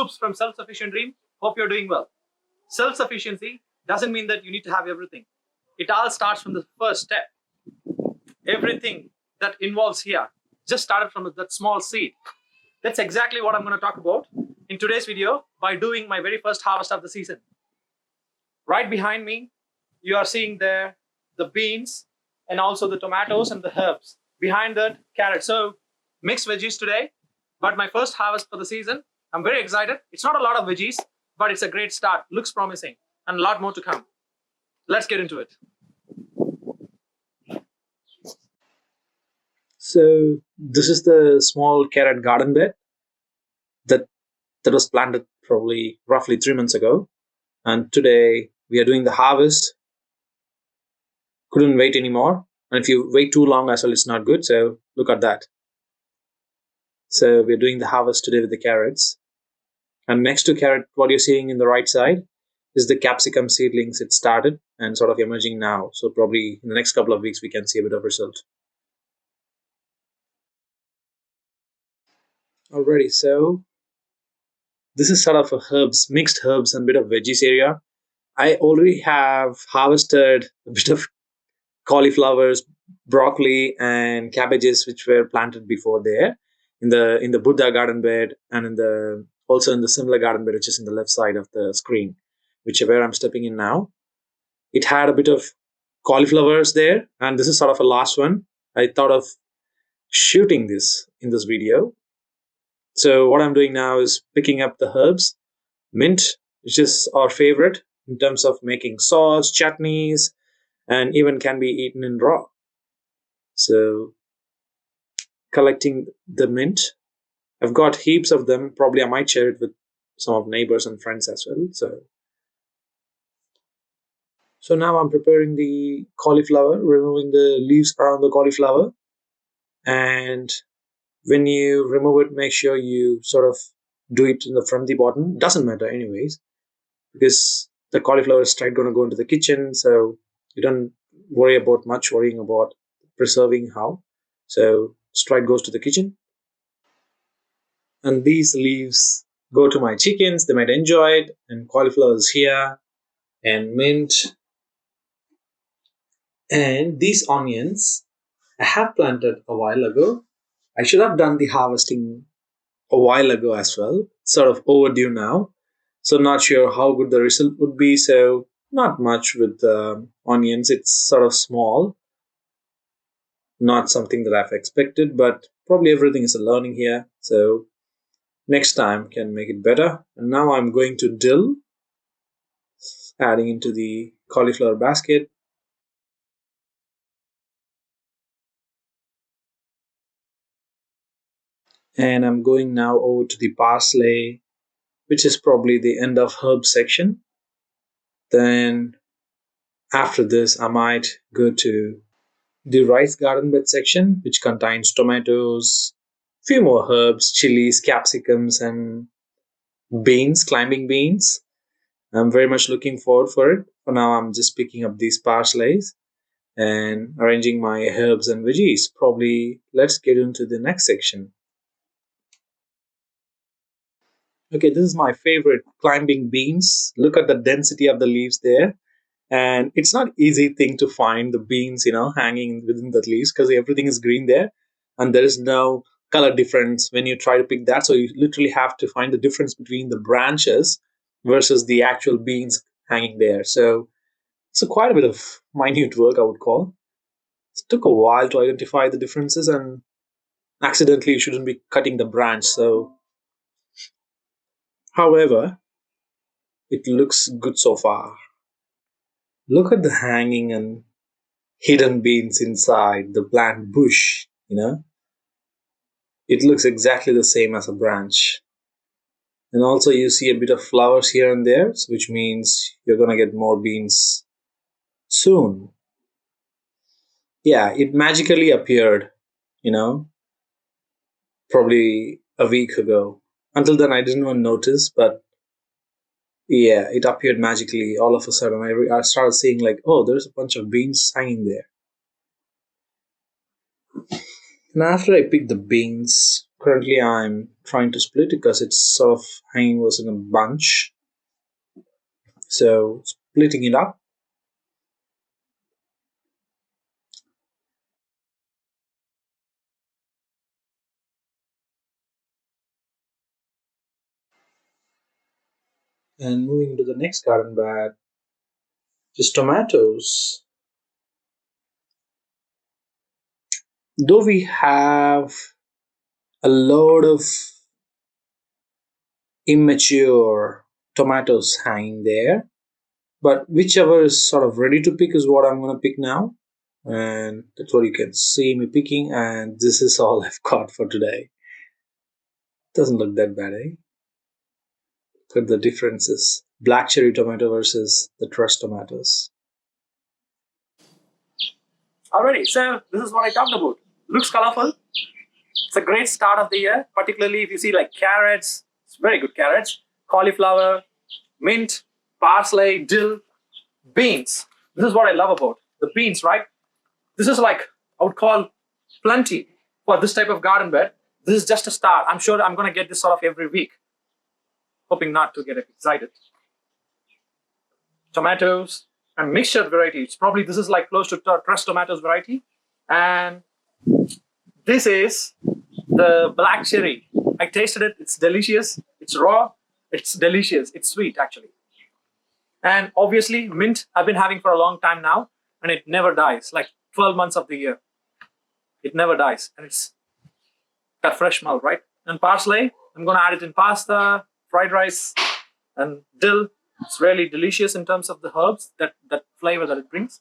Soups from Self-Sufficient Dream. Hope you're doing well. Self-sufficiency doesn't mean that you need to have everything. It all starts from the first step. Everything that involves here just started from that small seed. That's exactly what I'm going to talk about in today's video by doing my very first harvest of the season. Right behind me, you are seeing there the beans and also the tomatoes and the herbs. Behind that, carrots. So mixed veggies today, but my first harvest for the season. I'm very excited. It's not a lot of veggies, but it's a great start. Looks promising and a lot more to come. Let's get into it. So this is the small carrot garden bed that was planted probably roughly 3 months ago. And today we are doing the harvest. Couldn't wait anymore. And if you wait too long as well, it's not good. So look at that. So we're doing the harvest today with the carrots. And next to carrot, what you're seeing in the right side is the capsicum seedlings. It started and sort of emerging now. So probably in the next couple of weeks, we can see a bit of result. Alrighty, so this is sort of a mixed herbs and bit of veggies area. I already have harvested a bit of cauliflowers, broccoli, and cabbages, which were planted before there in the Buddha garden bed, and also in the similar garden bed, which is in the left side of the screen, which is where I'm stepping in now. It had a bit of cauliflowers there, and this is sort of a last one. I thought of shooting this in this video. So what I'm doing now is picking up the herbs, mint, which is our favorite in terms of making sauce, chutneys, and even can be eaten in raw. So collecting the mint. I've got heaps of them. Probably I might share it with some of neighbors and friends as well. So now I'm preparing the cauliflower, removing the leaves around the cauliflower. And when you remove it, make sure you sort of do it from the bottom. Doesn't matter anyways, because the cauliflower is straight going to go into the kitchen. So you don't worrying about preserving how. So straight goes to the kitchen. And these leaves go to my chickens. They might enjoy it. And cauliflower is here. And mint. And these onions I have planted a while ago. I should have done the harvesting a while ago as well. Sort of overdue now. So not sure how good the result would be. So not much with onions. It's sort of small. Not something that I've expected, but probably everything is a learning here. So next time can make it better. And now I'm going to dill, adding into the cauliflower basket. And I'm going now over to the parsley, which is probably the end of herb section. Then after this, I might go to the rice garden bed section, which contains tomatoes, few more herbs, chilies, capsicums, and beans, climbing beans. I'm very much looking forward for it. For now, I'm just picking up these parsleys and arranging my herbs and veggies. Probably let's get into the next section. Okay, this is my favorite, climbing beans. Look at the density of the leaves there. And it's not easy thing to find the beans, hanging within the leaves because everything is green there. And there is no color difference when you try to pick that. So you literally have to find the difference between the branches versus the actual beans hanging there. So it's quite a bit of minute work, I would call. It took a while to identify the differences, and accidentally you shouldn't be cutting the branch. So, however, it looks good so far. Look at the hanging and hidden beans inside the plant bush, It looks exactly the same as a branch. And also you see a bit of flowers here and there, which means you're going to get more beans soon. Yeah, it magically appeared, probably a week ago. Until then, I didn't even notice, but yeah, it appeared magically all of a sudden. I started seeing like, oh, there's a bunch of beans hanging there. And after I picked the beans, Currently, I'm trying to split it because it's sort of hanging was in a bunch. So splitting it up. And moving to the next garden bed, just tomatoes. Though we have a load of immature tomatoes hanging there, but whichever is sort of ready to pick is what I'm going to pick now. And that's what you can see me picking. And this is all I've got for today. Doesn't look that bad, eh? Look at the differences. Black cherry tomato versus the trust tomatoes. Alrighty, so this is what I talked about. Looks colorful. It's a great start of the year, particularly if you see like carrots. It's very good carrots, cauliflower, mint, parsley, dill, beans. This is what I love about the beans, right? This is like I would call plenty for this type of garden bed. This is just a start. I'm sure I'm going to get this sort of every week. Hoping not to get excited. Tomatoes and mixture varieties. Probably this is like close to trust tomatoes variety. And this is the black cherry. I tasted it. It's delicious. It's raw. It's delicious. It's sweet actually. And obviously mint I've been having for a long time now, and it never dies. Like 12 months of the year, it never dies, and it's got fresh smell, right? And parsley, I'm gonna add it in pasta, fried rice, and dill. It's really delicious in terms of the herbs, that flavor that it brings.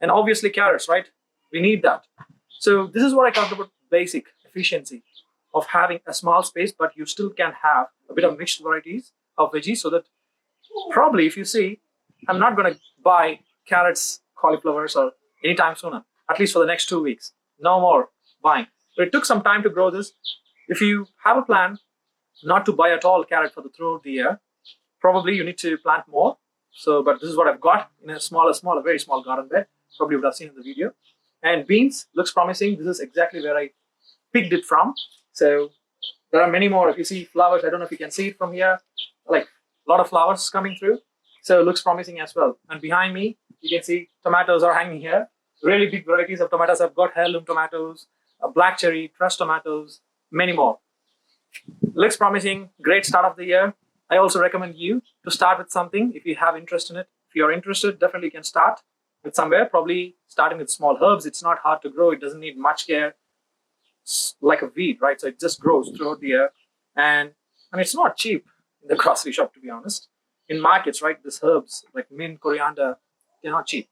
And obviously carrots, right? We need that. So this is what I talked about, basic efficiency of having a small space, but you still can have a bit of mixed varieties of veggies, so that probably if you see, I'm not going to buy carrots, cauliflowers, or anytime sooner, at least for the next 2 weeks. No more buying. So it took some time to grow this. If you have a plan not to buy at all carrot for the throughout the year, probably you need to plant more. So, but this is what I've got in a very small garden bed. Probably would have seen in the video. And beans looks promising. This is exactly where I picked it from. So there are many more. If you see flowers, I don't know if you can see it from here, like a lot of flowers coming through. So it looks promising as well. And behind me, you can see tomatoes are hanging here. Really big varieties of tomatoes. I've got heirloom tomatoes, black cherry, trust tomatoes, many more. Looks promising. Great start of the year. I also recommend you to start with something if you have interest in it. If you're interested, definitely you can start with somewhere, probably starting with small herbs. It's not hard to grow. It doesn't need much care. It's like a weed, right? So it just grows throughout the year. And it's not cheap in the grocery shop, to be honest. In markets, right, these herbs like mint, coriander, they're not cheap.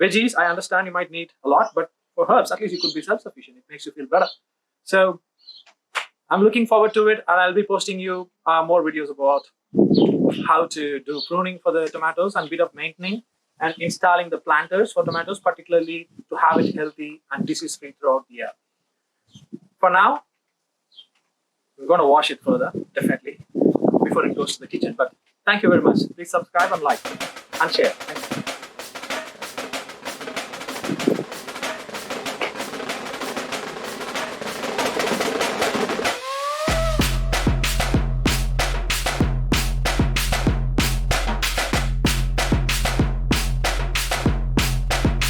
Veggies, I understand you might need a lot, but for herbs, at least you could be self-sufficient. It makes you feel better. So I'm looking forward to it, and I'll be posting you more videos about how to do pruning for the tomatoes and bit of maintaining and installing the planters for tomatoes, particularly to have it healthy and disease-free throughout the year. For now, we're going to wash it further, definitely, before it goes to the kitchen. But thank you very much. Please subscribe and like and share. Thank you.